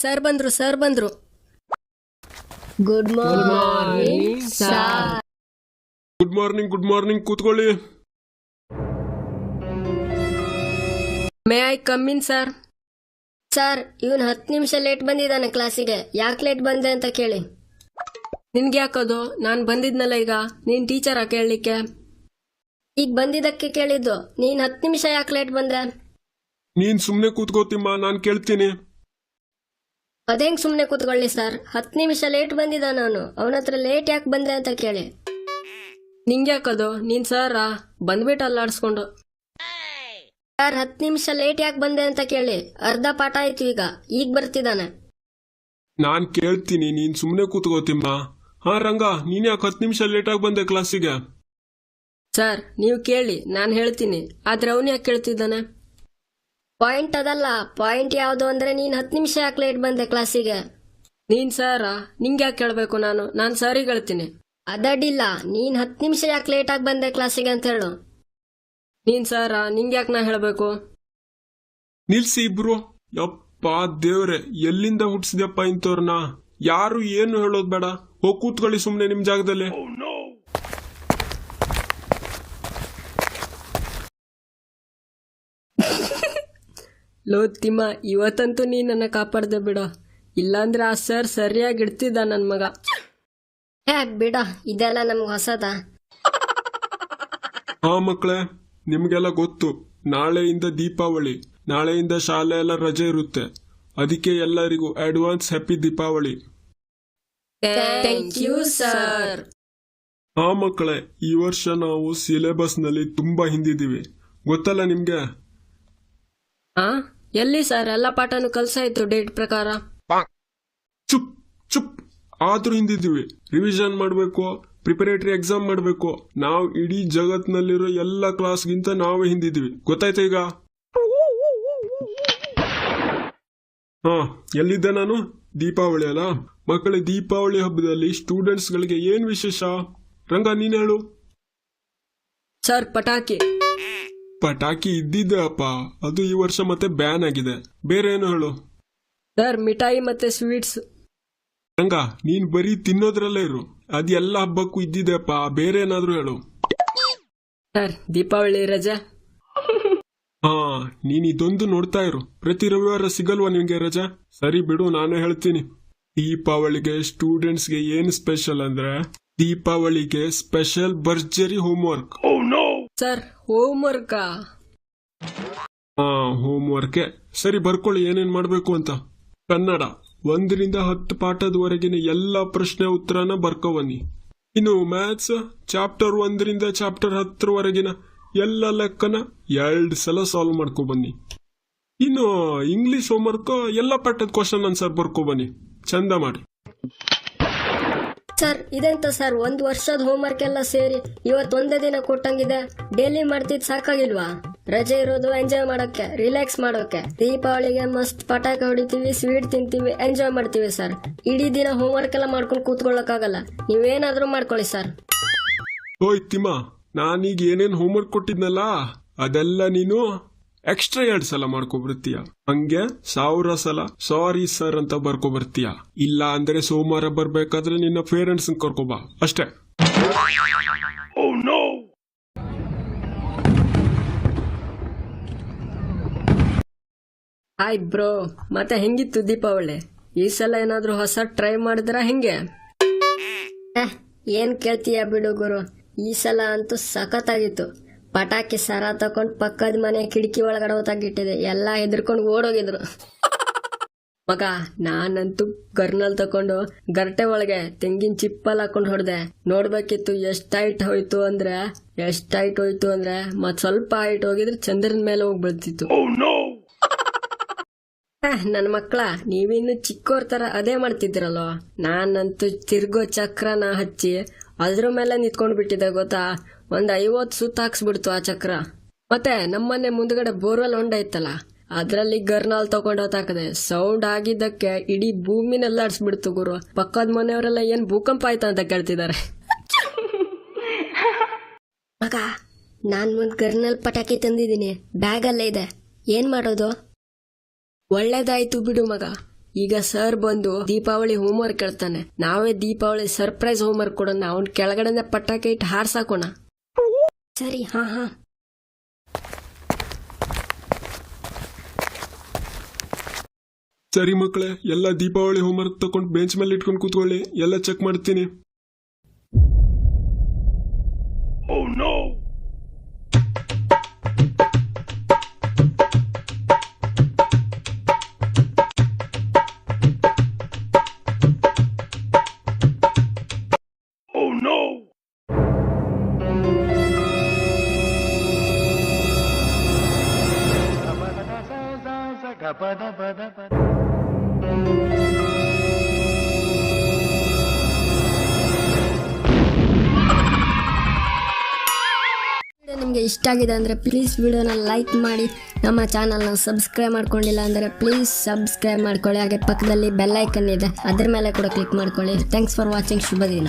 Sir ಬಂದ್ರು. Good morning sir. Good morning ಕೂತ್ಕೊಳ್ಳಿ. May I come in sir? Sir, ಇವನು 10 ನಿಮಿಷ ಲೇಟ್ ಬಂದಿದ್ದಾನೆ ಕ್ಲಾಸಿಗೆ. ಯಾಕೆ ಲೇಟ್ ಬಂದೆ ಅಂತ ಕೇಳಿ. ನಿನ್ಗೆ ಯಾಕದು? ನಾನು ಬಂದಿದ್ನಲ್ಲ ಈಗ. ನೀನ್ ಟೀಚರಾ ಕೇಳಲಿಕ್ಕೆ? ಈಗ ಬಂದಿದ್ದಕ್ಕೆ ಕೇಳಿದ್ದು. ನೀನ್ 10 ನಿಮಿಷ ಯಾಕೆ ಲೇಟ್ ಬಂದೆ? ನೀನ್ ಸುಮ್ನೆ ಕೂತ್ಕೋತಿಮ್ಮ, ನಾನ್ ಕೇಳ್ತೀನಿ. ಅದೇಂಗ್ ಸುಮ್ನೆ ಕೂತ್ಕೊಳ್ಳಿ ಸರ್? 10 ನಿಮಿಷ ಲೇಟ್ ಬಂದಿದ್ದ ನಾನು. ಅವನ ಹತ್ರ ಲೇಟ್ ಯಾಕೆ ಬಂದೆ ಅಂತ ಕೇಳಿ. ನಿಂಗೆ ಯಾಕದು? ನೀನ್ ಸರ ಬಂದ್ಬಿಟ್ಟು ಅಲ್ಲಾಡ್ಸ್ಕೊಂಡು. ಸರ್, 10 ನಿಮಿಷ ಲೇಟ್ ಯಾಕೆ ಬಂದೆ ಅಂತ ಕೇಳಿ. ಅರ್ಧ ಪಾಠ ಆಯ್ತು ಈಗ ಬರ್ತಿದ್ದಾನೆ. ನಾನ್ ಕೇಳ್ತೀನಿ, ನೀನ್ ಸುಮ್ನೆ ಕೂತ್ಕೋತಿಮ್ಮ. ಹಾ ರಂಗ, ನೀನ್ ಯಾಕೆ 10 ನಿಮಿಷ ಲೇಟ್ ಆಗಿ ಬಂದೆ ಕ್ಲಾಸಿಗೆ? ಸರ್, ನೀವು ಕೇಳಿ, ನಾನು ಹೇಳ್ತೀನಿ. ಆದ್ರೆ ಅವನು ಯಾಕೆ ಕೇಳ್ತಿದ್ದಾನೆ? ಪಾಯಿಂಟ್ ಅದಲ್ಲ. ಪಾಯಿಂಟ್ ಯಾವುದು ಅಂದ್ರೆ ನೀನ್ 10 ನಿಮಿಷ ಯಾಕೆ ಲೇಟ್ ಬಂದೆ ಕ್ಲಾಸಿಗೆ? ನೀನ್ ಸರ, ನಿಂಗೆ ಯಾಕೆ ಕೇಳ್ಬೇಕು? ನಾನು ಸರಿಗೆ ಹೇಳ್ತೀನಿ. ಅದಡ್ಡಿಲ್ಲ, ನೀನ್ 10 ನಿಮಿಷ ಯಾಕೆ ಲೇಟ್ ಆಗಿ ಬಂದೆ ಕ್ಲಾಸಿಗೆ ಅಂತ ಹೇಳು. ನೀನ್ ಸರ, ನಿಂಗೆ ಯಾಕೆ ನಾ ಹೇಳ್ಬೇಕು? ನಿಲ್ಸಿ ಇಬ್ರು. ಯಪ್ಪ ದೇವ್ರೆ, ಎಲ್ಲಿಂದ ಹುಟ್ಸಿದ್ಯಪ್ಪ ಇಂಥವ್ರನ್ನ? ಯಾರು ಏನು ಹೇಳೋದ್ ಬೇಡ. ಹೋಗ್ ಕೂತ್ಕೊಳ್ಳಿ ಸುಮ್ನೆ ನಿಮ್ ಜಾಗದಲ್ಲಿ. ಲೋ ತಿಮ್ಮ, ಇವತ್ತಂತೂ ನೀ ನನ್ನ ಕಾಪಾಡ್ದೆ ಬಿಡ. ಇಲ್ಲಾಂದ್ರೆ ಆ ಸರ್ ಸರಿಯಾಗಿ ಇಡ್ತಿದ್ದ ನನ್ ಮಗ. ಬಿಡ, ಇದೆಲ್ಲ ನಮ್ಗೆ ಹೊಸದ. ಹಾ ಮಕ್ಕಳೇ, ನಿಮ್ಗೆಲ್ಲ ಗೊತ್ತು, ನಾಳೆಯಿಂದ ದೀಪಾವಳಿ. ನಾಳೆಯಿಂದ ಶಾಲೆ ಎಲ್ಲ ರಜೆ ಇರುತ್ತೆ. ಅದಕ್ಕೆ ಎಲ್ಲರಿಗೂ advance happy Deepavali. Thank you sir. ಹಾ ಮಕ್ಕಳೇ, ಈ ವರ್ಷ ನಾವು ಸಿಲೆಬಸ್ ನಲ್ಲಿ ತುಂಬಾ ಹಿಂದಿದ್ದೀವಿ, ಗೊತ್ತಲ್ಲ ನಿಮ್ಗೆ? ಹಾ, ಎಲ್ಲಿ ಸರ್? ಎಲ್ಲ ಪಾಠನು ಕಲ್ಸಾಯ್ತು ಡೇಟ್ ಪ್ರಕಾರ. ಚುಪ್ ಚುಪ್. ಆದ್ರೂ ಹಿಂದಿದ್ದೀವಿ. ರಿವಿಷನ್ ಮಾಡ್ಬೇಕು, ಪ್ರಿಪರೇಟರಿ ಎಕ್ಸಾಮ್ ಮಾಡ್ಬೇಕು. ನಾವು ಇಡೀ ಜಗತ್ನಲ್ಲಿರೋ ಎಲ್ಲ ಕ್ಲಾಸ್ಗಿಂತ ನಾವೇ ಹಿಂದಿದ್ದೀವಿ, ಗೊತ್ತಾಯ್ತಾ ಈಗ? ಹಾ, ಎಲ್ಲಿದ್ದೆ ನಾನು? ದೀಪಾವಳಿ ಅಲ್ಲ ಮಕ್ಕಳೇ. ದೀಪಾವಳಿ ಹಬ್ಬದಲ್ಲಿ ಸ್ಟೂಡೆಂಟ್ಸ್ ಗಳಿಗೆ ಏನ್ ವಿಶೇಷ? ರಂಗ, ನೀನ್ ಹೇಳು. ಸರ್, ಪಟಾಕಿ ಇದ್ದಿದ್ದೆ ಅಪ್ಪ, ಅದು ಈ ವರ್ಷ ಮತ್ತೆ ಬ್ಯಾನ್ ಆಗಿದೆ. ಬೇರೆ ಏನು ಹೇಳು? ಸರ್, ಮಿಠಾಯಿ ಮತ್ತೆ ಸ್ವೀಟ್ಸ್. ರಂಗ, ನೀನ್ ಬರೀ ತಿನ್ನೋದ್ರಲ್ಲೇ ಇರು. ಅದೆಲ್ಲ ಹಬ್ಬಕ್ಕೂ ಇದ್ದಿದೆ ಅಪ್ಪ, ಬೇರೆ ಏನಾದ್ರೂ ಹೇಳು. ಸರ್, ದೀಪಾವಳಿ ರಜೆ. ಹಾ, ನೀನ್ ಇದೊಂದು ನೋಡ್ತಾ ಇರು. ಪ್ರತಿ ರವಿವಾರ ಸಿಗಲ್ವಾ ನಿನ್ಗೆ ರಜೆ? ಸರಿ ಬಿಡು, ನಾನೇ ಹೇಳ್ತೀನಿ. ದೀಪಾವಳಿಗೆ ಸ್ಟೂಡೆಂಟ್ಸ್ಗೆ ಏನ್ ಸ್ಪೆಷಲ್ ಅಂದ್ರೆ, ದೀಪಾವಳಿಗೆ ಸ್ಪೆಷಲ್ ಭರ್ಜರಿ ಹೋಮ್ವರ್ಕ್. Sir, homework? ಹಾ, ಹೋಮ್ವರ್ಕ್. ಸರಿ, ಬರ್ಕೊಳ್ಳಿ ಏನೇನ್ ಮಾಡ್ಬೇಕು ಅಂತ. ಕನ್ನಡ 1 ರಿಂದ 10 ಪಾಠದವರೆಗಿನ ಎಲ್ಲಾ ಪ್ರಶ್ನೆ ಉತ್ತರನ ಬರ್ಕೋಬನ್ನಿ. ಇನ್ನು ಮ್ಯಾಥ್ಸ್ ಚಾಪ್ಟರ್ 1 ರಿಂದ ಚಾಪ್ಟರ್ 10 ವರೆಗಿನ ಎಲ್ಲ ಲೆಕ್ಕನ 2 ಸಲ ಸಾಲ್ವ್ ಮಾಡ್ಕೊಬನ್ನಿ. ಇನ್ನು ಇಂಗ್ಲಿಷ್ ಹೋಮ್ವರ್ಕ್ ಎಲ್ಲ ಪಾಠದ ಕ್ವಶನ್ ಆನ್ಸರ್ ಬರ್ಕೊಬನ್ನಿ, ಚಂದ ಮಾಡಿ. ಸರ್, ಇದೆಂತ ಸರ್? 1 ವರ್ಷದ ಹೋಮ್ವರ್ಕ್ ಎಲ್ಲ ಸೇರಿ ಇವತ್ತೊಂದೇ ದಿನ ಕೊಟ್ಟಂಗಿದೆ. ಡೈಲಿ ಮಾಡ್ತಿದ್ ಸಾಕಾಗಿಲ್ವಾ? ರಜೆ ಇರೋದು ಎಂಜಾಯ್ ಮಾಡೋಕೆ, ರಿಲ್ಯಾಕ್ಸ್ ಮಾಡೋಕೆ. ದೀಪಾವಳಿಗೆ ಮಸ್ತ್ ಪಟಾಕಿ ಹೊಡಿತೀವಿ, ಸ್ವೀಟ್ ತಿಂತೀವಿ, ಎಂಜಾಯ್ ಮಾಡ್ತೀವಿ ಸರ್. ಇಡೀ ದಿನ ಹೋಮ್ವರ್ಕ್ ಎಲ್ಲ ಮಾಡ್ಕೊಂಡು ಕೂತ್ಕೊಳ್ಳಕ್ಕಾಗಲ್ಲ. ನೀವೇನಾದ್ರೂ ಮಾಡ್ಕೊಳ್ಳಿ ಸರ್. ಓಯ್ ತಿಮ್ಮ, ನಾನೀಗ ಏನೇನ್ ಹೋಮ್ವರ್ಕ್ ಕೊಟ್ಟಿದ್ನಲ್ಲ ಅದೆಲ್ಲ ನೀನು ಎಕ್ಸ್ಟ್ರಾ 2 ಸಲ ಮಾಡ್ಕೊಬರ್ತೀಯ. ಹಂಗೆ 1000 ಸಲ ಸಾರಿ ಸರ್ ಅಂತ ಬರ್ಕೊಬರ್ತೀಯ. ಇಲ್ಲ ಅಂದ್ರೆ ಸೋಮವಾರ ಬರ್ಬೇಕಾದ್ರೆ ನಿನ್ನ ಪೇರೆಂಟ್ಸ್ ಕರ್ಕೊಬಾ ಅಷ್ಟೇ. ಹಾಯ್ ಬ್ರೋ, ಮತ್ತೆ ಹೆಂಗಿತ್ತು ದೀಪಾವಳಿ? ಈ ಸಲ ಏನಾದ್ರೂ ಹೊಸ ಟ್ರೈ ಮಾಡಿದ್ರ ಹೆಂಗೆ? ಏನ್ ಕೇಳ್ತೀಯ ಬಿಡು ಗುರು, ಈ ಸಲ ಅಂತೂ ಸಖತ್ತಾಗಿತ್ತು. ಪಟಾಕಿ ಸರ ತಕೊಂಡ್ ಪಕ್ಕದ ಮನೆ ಕಿಟಕಿ ಒಳಗಡೆ ಹೊತ್ತಾಗಿಟ್ಟಿದೆ. ಎಲ್ಲ ಹೆದರ್ಕೊಂಡು ಓಡೋಗಿದ್ರು. ಮಗ, ನಾನಂತೂ ಗರ್ನಲ್ ತಕೊಂಡು ಗರ್ಟೆ ಒಳಗೆ ತೆಂಗಿನ ಚಿಪ್ಪಲ್ ಹಾಕೊಂಡ್ ಹೊಡೆದೆ. ನೋಡ್ಬೇಕಿತ್ತು ಎಷ್ಟ್ ಹೈಟ್ ಹೋಯ್ತು ಅಂದ್ರೆ ಮತ್ ಸ್ವಲ್ಪ ಹೈಟ್ ಹೋಗಿದ್ರೆ ಚಂದ್ರನ ಮೇಲೆ ಹೋಗಿ ಬೀಳ್ತಿತ್ತು. ನನ್ ಮಕ್ಳ, ನೀವಿನ್ನು ಚಿಕ್ಕೋರ್ ತರ ಅದೇ ಮಾಡ್ತಿದ್ರಲ್ವ. ನಾನಂತೂ ತಿರ್ಗೋ ಚಕ್ರನ ಹಚ್ಚಿ ಅದ್ರ ಮೇಲೆ ನಿಂತ್ಕೊಂಡ್ ಬಿಟ್ಟಿದ್ದೆ ಗೊತ್ತಾ. 50 ಸುತ್ತ ಹಾಕ್ಸ್ಬಿಡ್ತು ಆ ಚಕ್ರ. ಮತ್ತೆ ನಮ್ಮನೆ ಮುಂದ್ಗಡೆ ಬೋರ್ವೆಲ್ ಹೊಂಡ ಇತ್ತಲ್ಲ, ಅದ್ರಲ್ಲಿ ಗರ್ನಾಲ್ ತಗೊಂಡ್ ಹೊತ್ತಾಕದೆ. ಸೌಂಡ್ ಆಗಿದ್ದಕ್ಕೆ ಇಡೀ ಭೂಮಿನೆಲ್ಲ ಆಡ್ಸ್ಬಿಡ್ತು ಗುರು. ಪಕ್ಕದ ಮನೆಯವರೆಲ್ಲ ಏನ್ ಭೂಕಂಪ ಆಯ್ತಾ ಅಂತ ಕೇಳ್ತಿದ್ದಾರೆ. ಮಗ, ನಾನ್ ಮುಂದ್ ಗರ್ನಲ್ ಪಟಾಕಿ ತಂದಿದ್ದೀನಿ, ಬ್ಯಾಗ್ ಅಲ್ಲೇ ಇದೆ. ಏನ್ ಮಾಡೋದು? ಒಳ್ಳೇದಾಯ್ತು ಬಿಡು ಮಗ, ಈಗ ಸರ್ ಬಂದು ದೀಪಾವಳಿ ಹೋಮ್ವರ್ಕ್ ಕೇಳ್ತಾನೆ. ನಾವೇ ದೀಪಾವಳಿ ಸರ್ಪ್ರೈಸ್ ಹೋಮ್ವರ್ಕ್ ಕೊಡೋಣ. ಅವ್ನ್ ಕೆಳಗಡೆ ಪಟಾಕಿ ಇಟ್ಟು ಹಾರ್ಸಾಕೋಣ. ಸರಿ, ಹಾ. ಸರಿ ಮಕ್ಕಳೇ, ಎಲ್ಲ ದೀಪಾವಳಿ ಹೋಮ್ವರ್ಕ್ ತಗೊಂಡು ಬೆಂಚ್ ಮೇಲೆ ಇಟ್ಕೊಂಡು ಕೂತ್ಕೊಳ್ಳಿ. ಎಲ್ಲ ಚೆಕ್ ಮಾಡ್ತೀನಿ. ನಿಮಗೆ ಇಷ್ಟ ಆಗಿದೆ ಅಂದರೆ ಪ್ಲೀಸ್ ವಿಡಿಯೋನ ಲೈಕ್ ಮಾಡಿ. ನಮ್ಮ ಚಾನಲ್ನ ಸಬ್ಸ್ಕ್ರೈಬ್ ಮಾಡ್ಕೊಂಡಿಲ್ಲ ಅಂದರೆ ಪ್ಲೀಸ್ ಸಬ್ಸ್ಕ್ರೈಬ್ ಮಾಡ್ಕೊಳ್ಳಿ. ಹಾಗೆ ಪಕ್ಕದಲ್ಲಿ ಬೆಲ್ ಐಕನ್ ಇದೆ, ಅದ್ರ ಮೇಲೆ ಕೂಡ ಕ್ಲಿಕ್ ಮಾಡ್ಕೊಳ್ಳಿ. Thanks for watching. ಶುಭ ದಿನ.